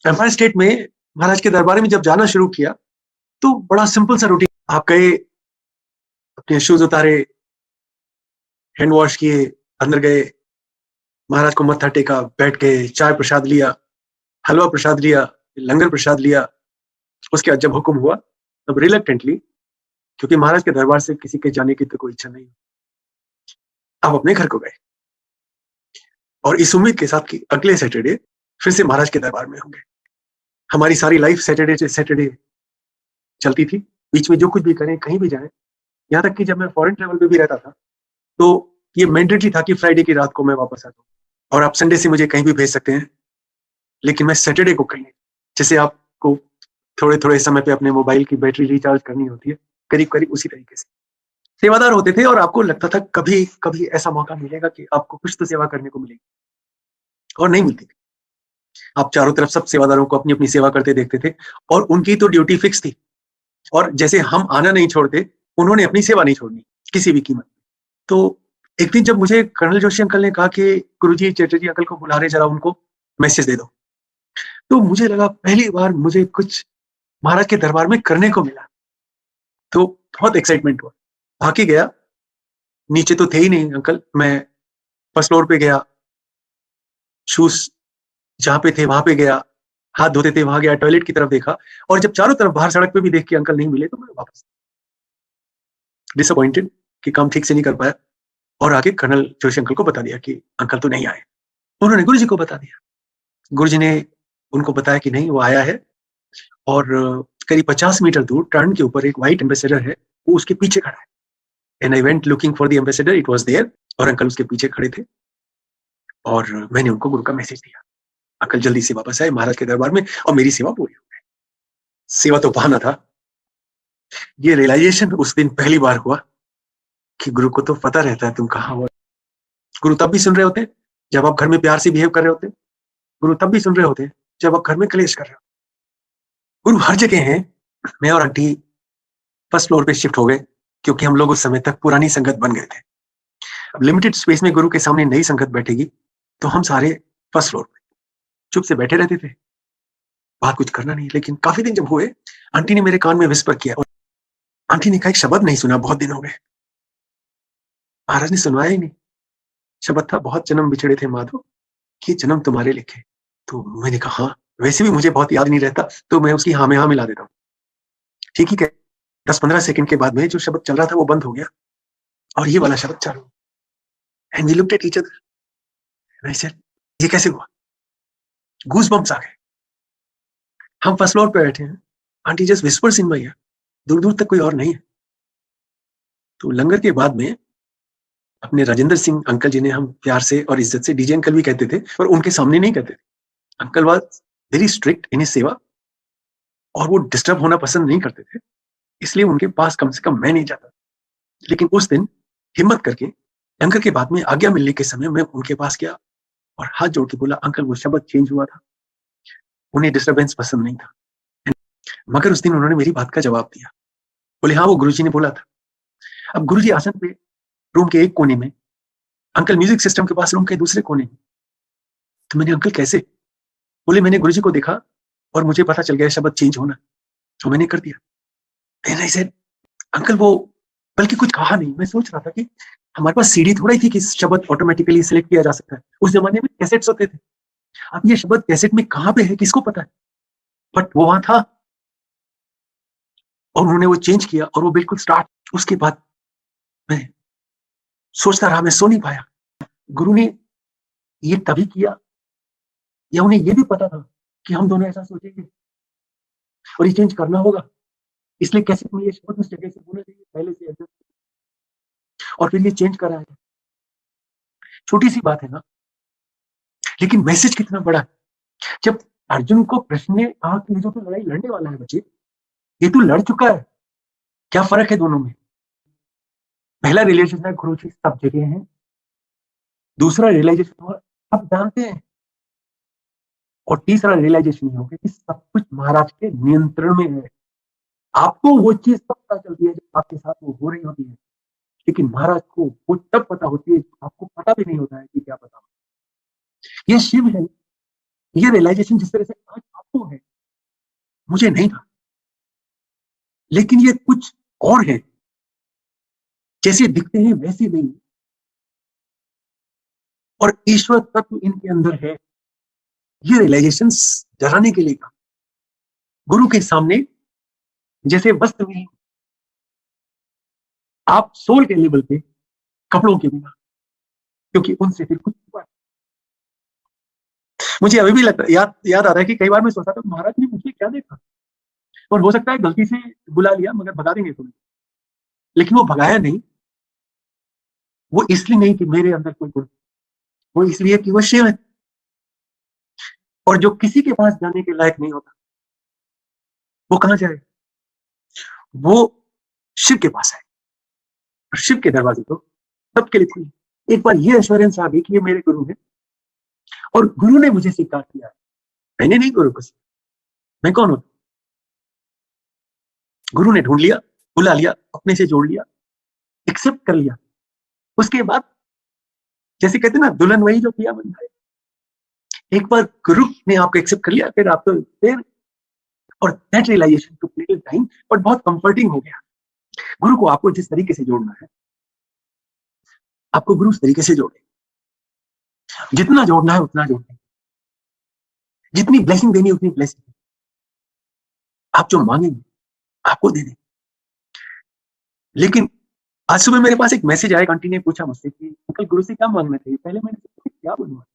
Empire state में महाराज के दरबार में जब जाना शुरू किया तो बड़ा सिंपल सा रूटीन। आप गए, अपने शूज उतारे, हैंड वॉश किए, अंदर गए, महाराज को मत्था टेका, बैठ गए, चाय प्रसाद लिया, हलवा प्रसाद लिया, लंगर प्रसाद लिया। उसके बाद जब हुक्म हुआ तब रिलक्टेंटली, क्योंकि महाराज के दरबार से किसी के जाने की तो कोई इच्छा नहीं, आप अपने घर को गए और इस उम्मीद के साथ कि अगले सैटरडे फिर से महाराज के दरबार में होंगे। हमारी सारी लाइफ सैटरडे से सैटरडे चलती थी, बीच में जो कुछ भी करें, कहीं भी जाएं। यहाँ तक कि जब मैं फॉरेन ट्रेवल पे भी रहता था तो ये मैंडेटरी था कि फ्राइडे की रात को मैं वापस आता हूँ और आप संडे से मुझे कहीं भी भेज सकते हैं, लेकिन मैं सैटरडे को कहीं। जैसे आपको थोड़े थोड़े समय पे अपने मोबाइल की बैटरी रिचार्ज करनी होती है, करीब करीब उसी तरीके से सेवादार होते थे। और आपको लगता था कभी कभी ऐसा मौका मिलेगा कि आपको कुछ तो सेवा करने को मिलेगी, और नहीं मिलती थी। आप चारों तरफ सब सेवादारों को अपनी अपनी सेवा करते देखते थे और उनकी तो ड्यूटी फिक्स थी। और जैसे हम आना नहीं छोड़ते, उन्होंने अपनी सेवा नहीं छोड़नी किसी भी कीमत। तो एक दिन जब मुझे कर्नल जोशी अंकल ने कहा कि गुरुजी चटर्जी अंकल को बुला रहे, जरा उनको मैसेज दे दो, तो मुझे लगा पहली बार मुझे कुछ महाराज के दरबार में करने को मिला। तो बहुत एक्साइटमेंट हुआ, भाग गया। नीचे तो थे ही नहीं अंकल, मैं फर्स्ट फ्लोर पे गया, शूज जहां पे थे वहां पे गया, हाथ धोते थे वहां गया, टॉयलेट की तरफ देखा, और जब चारों तरफ बाहर सड़क पे भी देख के अंकल नहीं मिले तो मैं वापस डिसअपॉइंटेड कि काम ठीक से नहीं कर पाया। और आगे कर्नल जोशी अंकल को बता दिया कि अंकल तो नहीं आए। उन्होंने गुरुजी को बता दिया, गुरुजी ने उनको बताया कि नहीं वो आया है, और करीब 50 मीटर दूर टर्न के ऊपर एक व्हाइट एम्बेसडर है, वो उसके पीछे खड़ा है। And I went looking for the ambassador, it was there, और अंकल उसके पीछे खड़े थे। और मैंने उनको गुरु का मैसेज दिया, अंकल जल्दी से वापस आए महाराज के दरबार में और मेरी सेवा पूरी हो गई। सेवा तो बहाना था। ये रियलाइजेशन उस दिन पहली बार हुआ कि गुरु को तो पता रहता है तुम कहाँ हो। गुरु तब भी सुन रहे होते जब आप घर में प्यार से बिहेव कर रहे होते, गुरु तब भी सुन रहे होते जब आप घर में क्लेश कर रहे हो। गुरु हर जगह हैं। मैं और आंटी फर्स्ट फ्लोर पे शिफ्ट हो गए क्योंकि हम लोग उस समय तक पुरानी संगत बन गए थे। अब लिमिटेड स्पेस में गुरु के सामने नई संगत बैठेगी तो हम सारे फर्स्ट फ्लोर पे चुप से बैठे रहते थे, बात कुछ करना नहीं। लेकिन काफी दिन जब हुए, आंटी ने मेरे कान में विस्पर किया और आंटी ने कहा एक शब्द नहीं सुना बहुत दिन हो गए। महाराज ने सुनवाया ही नहीं। शब्द था, बहुत जन्म बिछड़े थे माधो, कि जन्म तुम्हारे लिखे। तो मैंने कहा हाँ, वैसे भी मुझे बहुत याद नहीं रहता तो मैं उसकी हाँ में हाँ मिला देता हूँ। ठीक ही 10-15 सेकंड के बाद में जो शब्द चल रहा था वो बंद हो गया और ये वाला शब्द चालू। And we looked at each other and I said ये कैसे हुआ? गूज बम्प्स आ गए। हम फर्स्ट फ्लोर पे बैठे हैं, aunty just whispers in my year, दूर दूर तक कोई और नहीं है। तो लंगर के बाद में अपने राजेंद्र सिंह अंकल जिन्हें हम प्यार से और इज्जत से डीजे अंकल भी कहते थे, पर उनके सामने नहीं कहते थे। अंकल वाज वेरी स्ट्रिक्ट इन सेवा और वो डिस्टर्ब होना पसंद नहीं करते थे, इसलिए उनके पास कम से कम मैं नहीं जाता। लेकिन उस दिन हिम्मत करके लंगर के बाद में आज्ञा मिलने के समय मैं उनके पास गया और हाथ जोड़ के बोला अंकल वो शब्द चेंज हुआ था, उन्हें डिस्टर्बेंस पसंद नहीं था। मगर उस दिन उन्होंने मेरी बात का जवाब दिया, बोले हाँ वो गुरुजी ने बोला था। अब गुरुजी आसन पे रूम के एक कोने में, अंकल म्यूजिक सिस्टम के पास रूम के दूसरे कोने में। तो मैंने अंकल कैसे? बोले मैंने गुरुजी को देखा और मुझे पता चल गया शब्द चेंज होना, तो मैंने कर दिया। एंड आई सेड अंकल वो, बल्कि कुछ कहा नहीं। मैं सोच रहा था कि हमारे पास सीडी थोड़ा ही थी कि शब्द ऑटोमेटिकली सिलेक्ट किया जा सकता है। उस जमाने में कैसेट्स होते थे। अब ये शब्द कैसेट में कहां पे है किसको पता है, बट वो वहां था और उन्होंने वो चेंज किया और वो बिल्कुल स्टार्ट। उसके बाद मैं सोचता रहा, मैं सो नहीं पाया। गुरु ने ये तभी किया या उन्हें ये भी पता था कि हम दोनों ऐसा सोचेंगे और ये चेंज करना होगा, इसलिए कैसे में ये शब्द उस जगह से बोलना चाहिए पहले से एडजस्ट, और फिर ये चेंज करा है। छोटी सी बात है ना, लेकिन मैसेज कितना बड़ा है। जब अर्जुन को कृष्ण ने कहा कि जो तो लड़ाई लड़ने वाला है बच्चे, ये तो लड़ चुका है, क्या फर्क है दोनों में? पहला रियलाइजेशन है गुरु जी सब जगह है, दूसरा रियलाइजेशन हुआ सब जानते हैं, और तीसरा रियलाइजेशन ये हो गया कि सब कुछ महाराज के नियंत्रण में है। आपको वो चीज तब पता चलती है जब आपके साथ वो हो रही होती है, लेकिन महाराज को वो तब पता होती है आपको पता भी नहीं होता है कि क्या पता। ये शिव है, ये रियलाइजेशन जिस तरह से आज आपको मुझे नहीं था, लेकिन ये कुछ और है, जैसे दिखते हैं वैसे नहीं, और ईश्वर तत्व इनके अंदर है। ये रियलाइजेशन डराने के लिए था। गुरु के सामने जैसे वस्त्र में आप सोल के लेवल पे कपड़ों के बिना, क्योंकि उनसे फिर कुछ हुआ। मुझे अभी भी लगता याद आ रहा है कि कई बार मैं सोचा था महाराज ने मुझे क्या देखा, और हो सकता है गलती से बुला लिया, मगर भगा देंगे तुम्हें, लेकिन वो भगाया नहीं। वो इसलिए नहीं कि मेरे अंदर कोई गुण, वो इसलिए कि वो शिव है, और जो किसी के पास जाने के लायक नहीं होता वो कहां जाए, वो शिव के पास है, और शिव के दरवाजे तो सबके लिए खुले। एक बार ये एश्योरेंस आ गई कि ये मेरे गुरु है, और गुरु ने मुझे स्वीकार किया है, मैंने नहीं गुरु को। मैं कौन हूं? गुरु ने ढूंढ लिया, बुला लिया, अपने से जोड़ लिया, एक्सेप्ट कर लिया। उसके बाद जैसे कहते हैं ना, दुल्हन वही जो किया मन भाई। एक बार गुरु ने आपको एक्सेप्ट कर लिया, फिर आप तो फिर, और that realization took little time, but बहुत कंफर्टिंग हो गया। गुरु को आपको जिस तरीके से जोड़ना है, आपको गुरु उस तरीके से जोड़े, जितना जोड़ना है उतना जोड़े, जितनी ब्लेसिंग देनी है उतनी ब्लेसिंग, आप जो मांगेंगे आपको दे दें। लेकिन आज सुबह मेरे पास एक मैसेज आया, आंटी ने पूछा मुझसे कि अंकल गुरु से क्या मांगना चाहिए। पहले मैंने सोचा क्या बोलूंगा,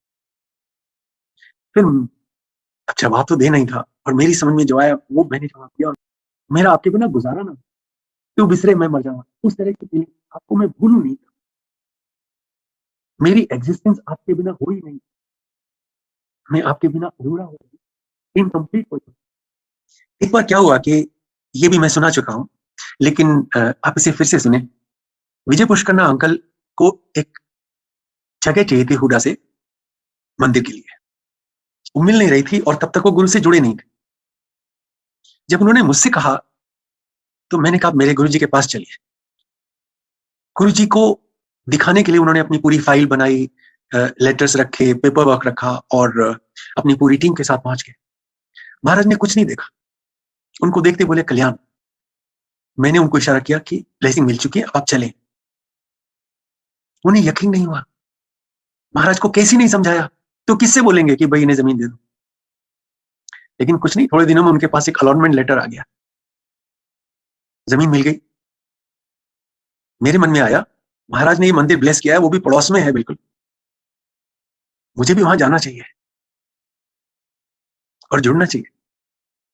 फिर अब जवाब तो देना ही था, और मेरी समझ में जो आया वो मैंने जवाब दिया। और मेरा आपके बिना गुजारा ना, तू बिसरे मैं मर जाऊंगा, उस तरह की फीलिंग। आपको मैं भूलू नहीं, मेरी एग्जिस्टेंस आपके बिना हो ही नहीं, मैं आपके बिना अधूरा हो, इनकम्प्लीट हो। एक बार क्या हुआ कि ये भी मैं सुना चुका हूं, लेकिन आप इसे फिर से सुने। विजय पुष्करना अंकल को एक जगह चाहिए थी हुडा से मंदिर के लिए, वो मिल नहीं रही थी, और तब तक वो गुरु से जुड़े नहीं थे। जब उन्होंने मुझसे कहा तो मैंने कहा मेरे गुरु जी के पास चलिए। गुरु जी को दिखाने के लिए उन्होंने अपनी पूरी फाइल बनाई, लेटर्स रखे, पेपर वर्क रखा, और अपनी पूरी टीम के साथ पहुंच गए। महाराज ने कुछ नहीं देखा, उनको देखते बोले कल्याण। मैंने उनको इशारा किया कि ब्लेसिंग मिल चुकी है, आप चलें। उन्हें यकीन नहीं हुआ, महाराज को कैसे नहीं समझाया, तो किससे बोलेंगे कि भाई इन्हें जमीन दे दो। लेकिन कुछ नहीं, थोड़े दिनों में उनके पास एक अलॉटमेंट लेटर आ गया, जमीन मिल गई। मेरे मन में आया महाराज ने ये मंदिर ब्लेस किया है, वो भी पड़ोस में है बिल्कुल, मुझे भी वहां जाना चाहिए और जुड़ना चाहिए।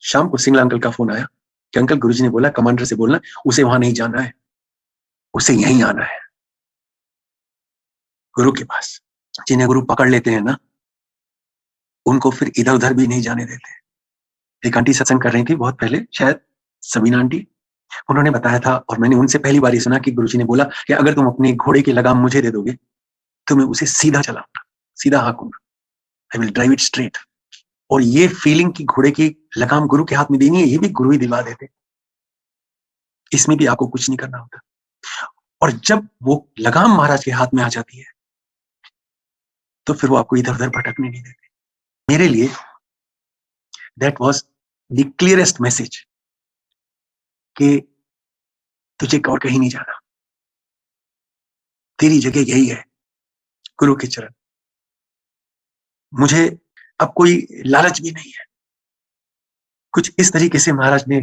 शाम को सिंगला अंकल का फोन आया कि अंकल गुरुजी ने बोला कमांडर से बोलना उसे वहां नहीं जाना है, उसे यहीं आना है, गुरु के पास। जिन्हें गुरु पकड़ लेते हैं ना, उनको फिर इधर उधर भी नहीं जाने देते। एक आंटी सत्संग कर रही थी बहुत पहले, शायद सबीना आंटी, उन्होंने बताया था, और मैंने उनसे पहली बार ये सुना कि गुरुजी ने बोला कि अगर तुम अपने घोड़े की लगाम मुझे दे दोगे तो मैं उसे सीधा चलाऊंगा, सीधा हाँकूंगा, I will drive it straight. और ये फीलिंग की घोड़े की लगाम गुरु के हाथ में देनी है, ये भी गुरु ही दिला देते, इसमें भी आपको कुछ नहीं करना होता। और जब वो लगाम महाराज के हाथ में आ जाती है तो फिर वो आपको इधर उधर भटकने नहीं देते। मेरे लिए that was the clearest message कि तुझे और कहीं नहीं जाना, तेरी जगह यही है, गुरु के चरण। मुझे अब कोई लालच भी नहीं है। कुछ इस तरीके से महाराज ने,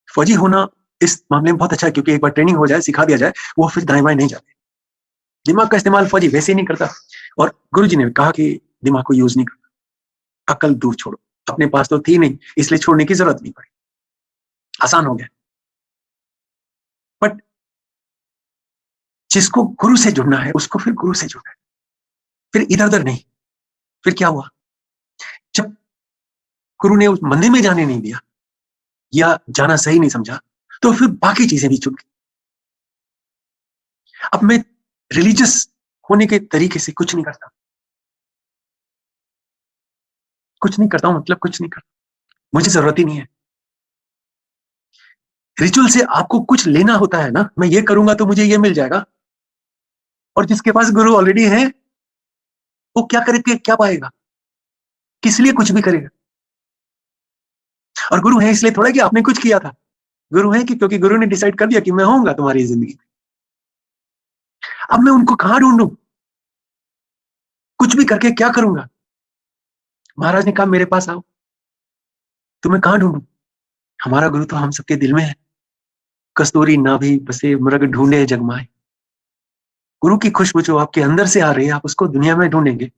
फौजी होना इस मामले में बहुत अच्छा है, क्योंकि एक बार ट्रेनिंग हो जाए, सिखा दिया जाए, वो फिर दाएं बाएं नहीं जाते। दिमाग का इस्तेमाल फौजी वैसे ही नहीं करता, और गुरुजी ने कहा कि दिमाग को यूज नहीं करना, अकल दूर छोड़ो। अपने पास तो थी नहीं, इसलिए छोड़ने की जरूरत नहीं पड़ी, आसान हो गया। बट जिसको गुरु से जुड़ना है उसको फिर गुरु से जुड़ना है, फिर इधर उधर नहीं। फिर क्या हुआ, जब गुरु ने उस मंदिर में जाने नहीं दिया या जाना सही नहीं समझा, तो फिर बाकी चीजें भी छूट गई। अब मैं रिलीजियस होने के तरीके से कुछ नहीं करता, कुछ नहीं करता हूं, मतलब कुछ नहीं करता, मुझे जरूरत ही नहीं है। रिचुअल से आपको कुछ लेना होता है ना, मैं ये करूंगा तो मुझे ये मिल जाएगा, और जिसके पास गुरु ऑलरेडी है वो क्या करके क्या पाएगा, किस लिए कुछ भी करेगा। और गुरु है इसलिए थोड़ा कि आपने कुछ किया था, गुरु है कि क्योंकि गुरु ने डिसाइड कर दिया कि मैं होऊंगा तुम्हारी जिंदगी में। अब मैं उनको कहां ढूंढूं, कुछ भी करके क्या करूंगा? महाराज ने कहा मेरे पास आओ। तो मैं कहां ढूंढूं? हमारा गुरु तो हम सबके दिल में है। कस्तूरी नाभि बसे मृग ढूंढे जगमाए। गुरु की खुशबू जो आपके अंदर से आ रही है, आप उसको दुनिया में ढूंढेंगे,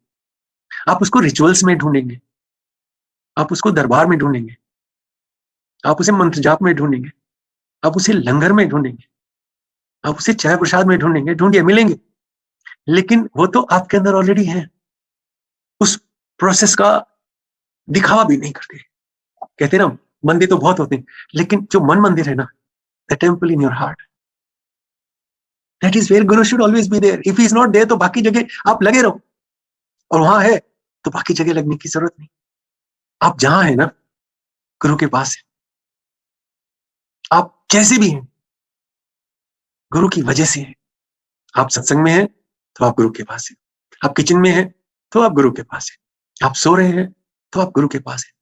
आप उसको रिचुअल्स में ढूंढेंगे, आप उसको दरबार में ढूंढेंगे, आप उसे मंत्र जाप में ढूंढेंगे, आप उसे लंगर में ढूंढेंगे, आप उसे चाय प्रसाद में ढूंढेंगे, ढूंढिए मिलेंगे। लेकिन वो तो आपके अंदर ऑलरेडी है। उस प्रोसेस का दिखावा भी नहीं करते। कहते ना मंदिर तो बहुत होते हैं, लेकिन जो मन मंदिर है ना, the temple in your heart, that is where guru should always be there. If he is not there तो बाकी जगह आप लगे रहो, और वहां है तो बाकी जगह लगने की जरूरत नहीं। आप जहां है ना, गुरु के पास है। आप जैसे भी हैं, गुरु की वजह से है। आप सत्संग में हैं तो आप गुरु के पास है, आप किचन में हैं तो आप गुरु के पास है, आप सो रहे हैं तो आप गुरु के पास है,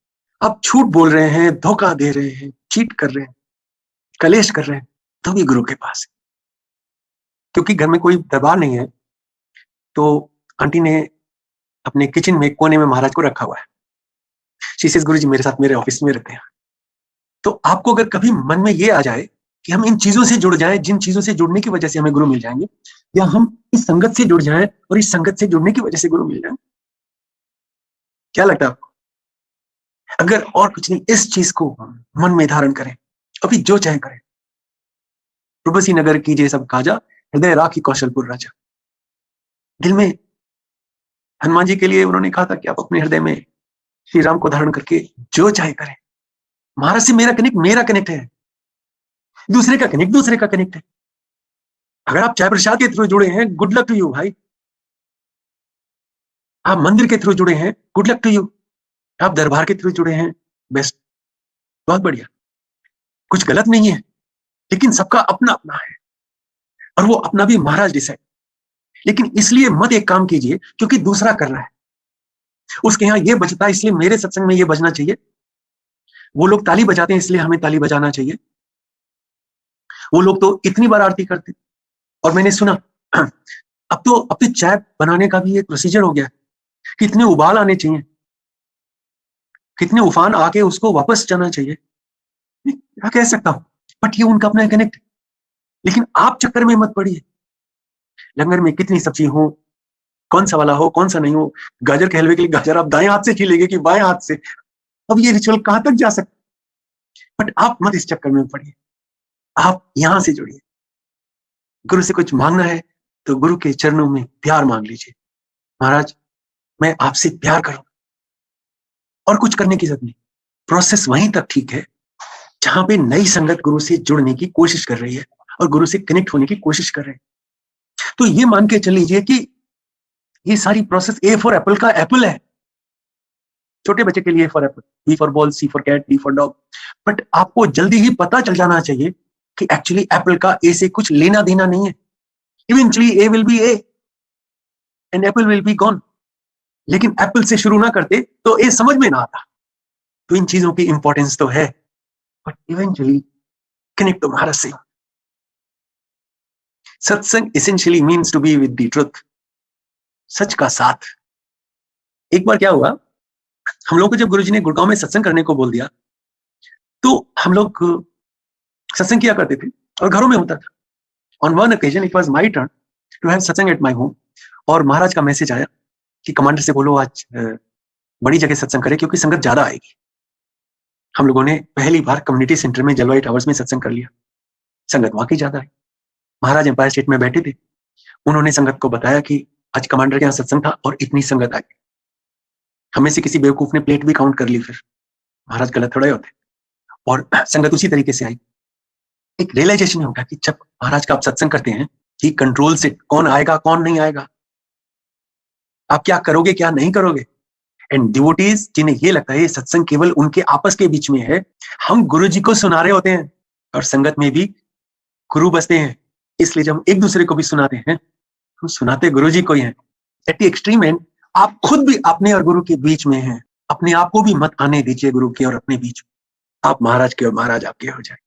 आप झूठ बोल रहे हैं, धोखा दे रहे हैं, चीट कर रहे हैं, कलेश कर रहे हैं, तो भी गुरु के पास है। क्योंकि घर में कोई दरबार नहीं है, तो आंटी ने अपने किचन में कोने में महाराज को रखा हुआ है। शी सेज गुरु जी मेरे साथ मेरे ऑफिस में रहते हैं। तो आपको अगर कभी मन में ये आ जाए कि हम इन चीजों से जुड़ जाएं, जिन चीजों से जुड़ने की वजह से हमें गुरु मिल जाएंगे, या हम इस संगत से जुड़ जाएं और इस संगत से जुड़ने की वजह से गुरु मिल जाए, क्या लगता है आपको? अगर और कुछ नहीं, इस चीज को मन में धारण करें, अभी जो चाहे करें। प्रभुसी नगर कीजिए सब काजा, हृदय राखी कौशलपुर राजा। दिल में हनुमान जी के लिए उन्होंने कहा था कि आप अपने हृदय में श्री राम को धारण करके जो चाहे करें। महाराज से मेरा कनेक्ट है, दूसरे का कनेक्ट है। अगर आप चाय प्रसाद के थ्रू जुड़े हैं, गुड लक टू यू भाई। आप मंदिर के थ्रू जुड़े हैं, गुड लक टू यू। आप दरबार के थ्रू जुड़े हैं, बेस्ट, बहुत बढ़िया, कुछ गलत नहीं है। लेकिन सबका अपना अपना है, और वो अपना भी महाराज डिसाइड। लेकिन इसलिए मत एक काम कीजिए क्योंकि दूसरा कर रहा है, उसके यहाँ ये बजता है इसलिए मेरे सत्संग में ये बजना चाहिए, वो लोग ताली बजाते हैं इसलिए हमें ताली बजाना चाहिए, वो लोग तो इतनी बार आरती करते। और मैंने सुना अब तो चाय बनाने का भी एक प्रोसीजर हो गया है, कितने उबाल आने चाहिए, कितने उफान आके उसको वापस जाना चाहिए, क्या कह सकता हूं, बट ये उनका अपना कनेक्ट। लेकिन आप चक्कर में मत पड़िए। लंगर में कितनी सब्जी हो, कौन सा वाला हो कौन सा नहीं हो, गाजर के हलवे के लिए गाजर आप दाएं हाथ से छीलेंगे कि बाएं हाथ से, अब ये रिचुअल कहां तक जा सकता। बट आप मत इस चक्कर में पड़िए, आप यहां से जुड़िए। गुरु से कुछ मांगना है तो गुरु के चरणों में प्यार मांग लीजिए, महाराज मैं आपसे प्यार करूं, और कुछ करने की जरूरत नहीं। प्रोसेस वहीं तक ठीक है जहां पे नई संगत गुरु से जुड़ने की कोशिश कर रही है और गुरु से कनेक्ट होने की कोशिश कर रहे हैं। तो ये मान के चल लीजिए कि ये सारी प्रोसेस ए फॉर एप्पल का एप्पल है, छोटे बच्चे के लिए for apple, B for ball, C for cat, D for dog. But आपको जल्दी ही पता चल जाना चाहिए कि एक्चुअली एप्पल का ए से कुछ लेना देना नहीं है। Eventually A will be A and Apple will be gone. लेकिन एप्पल से शुरू ना करते तो ए समझ में ना आता। तो इन चीजों की इंपॉर्टेंस तो है, बट इवेंचुअली कनेक्ट तो महाराज से। Satsang essentially means to be with the truth, सच का साथ। एक बार क्या हुआ, हम लोग को जब गुरुजी ने गुड़गांव में सत्संग करने को बोल दिया, तो हम लोग सत्संग किया करते थे और घरों में होता था। On one occasion it was my turn to have satsang at my home, और महाराज का मैसेज आया कि कमांडर से बोलो आज बड़ी जगह सत्संग करे क्योंकि संगत ज्यादा आएगी। हम लोगों ने पहली बार कम्युनिटी सेंटर में जलवाई टावर्स में सत्संग कर लिया, संगत वाकई ज्यादा आई। महाराज एम्पायर स्टेट में बैठे थे, उन्होंने संगत को बताया कि आज कमांडर के यहाँ सत्संग था और इतनी संगत आई। हमें से किसी बेवकूफ ने प्लेट भी काउंट कर ली, फिर महाराज गलत थोड़े होते, और संगत उसी तरीके से आई। एक रियलाइजेशन होगा कि जब महाराज का आप सत्संग करते हैं, ही कंट्रोल्स इट, कौन आएगा कौन नहीं आएगा, आप क्या करोगे क्या नहीं करोगे। एंड डिवोटीज जिन्हें ये लगता है ये सत्संग केवल उनके आपस के बीच में है, हम गुरु जी को सुना रहे होते हैं और संगत में भी गुरु बसते हैं, इसलिए जब हम एक दूसरे को भी सुनाते हैं तो सुनाते गुरु जी को ही हैं। एट द एक्सट्रीम एंड आप खुद भी अपने और गुरु के बीच में हैं, अपने आप को भी मत आने दीजिए गुरु के और अपने बीच। आप महाराज के और महाराज आपके हो जाए।